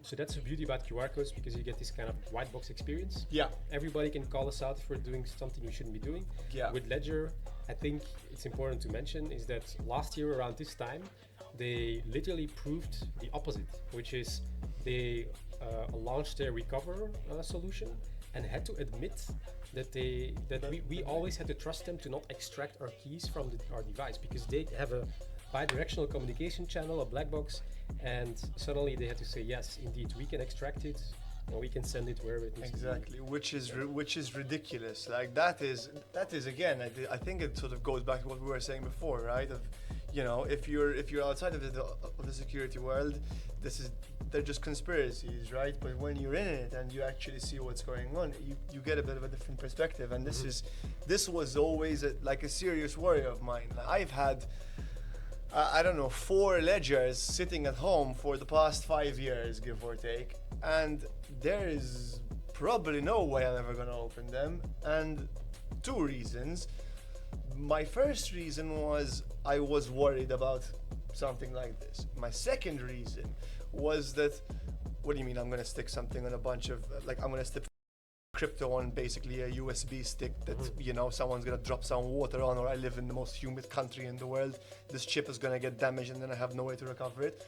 So that's the beauty about QR codes, because you get this kind of white box experience. Yeah. Everybody can call us out if we're doing something you shouldn't be doing. Yeah. With Ledger, I think it's important to mention is that last year around this time, they literally proved the opposite, which is they launched their Recover solution and had to admit that we always had to trust them to not extract our keys from our device, because they have a bi-directional communication channel, a black box, and suddenly they had to say, yes, indeed, we can extract it and we can send it wherever it needs Exactly, to be. which is ridiculous. Like that is again. I think it sort of goes back to what we were saying before, right? Of, you know, if you're outside of the security world, they're just conspiracies, right? But when you're in it and you actually see what's going on, you get a bit of a different perspective. And this was always like a serious worry of mine. Like, I've had I don't know, 4 ledgers sitting at home for the past 5 years, give or take, and there is probably no way I'm ever gonna open them. And 2 reasons. My first reason was I was worried about something like this. My second reason was that, what do you mean I'm gonna stick something on a bunch of, like I'm gonna stick crypto on basically a USB stick that you know, someone's gonna drop some water on, or I live in the most humid country in the world, this chip is gonna get damaged and then I have no way to recover it.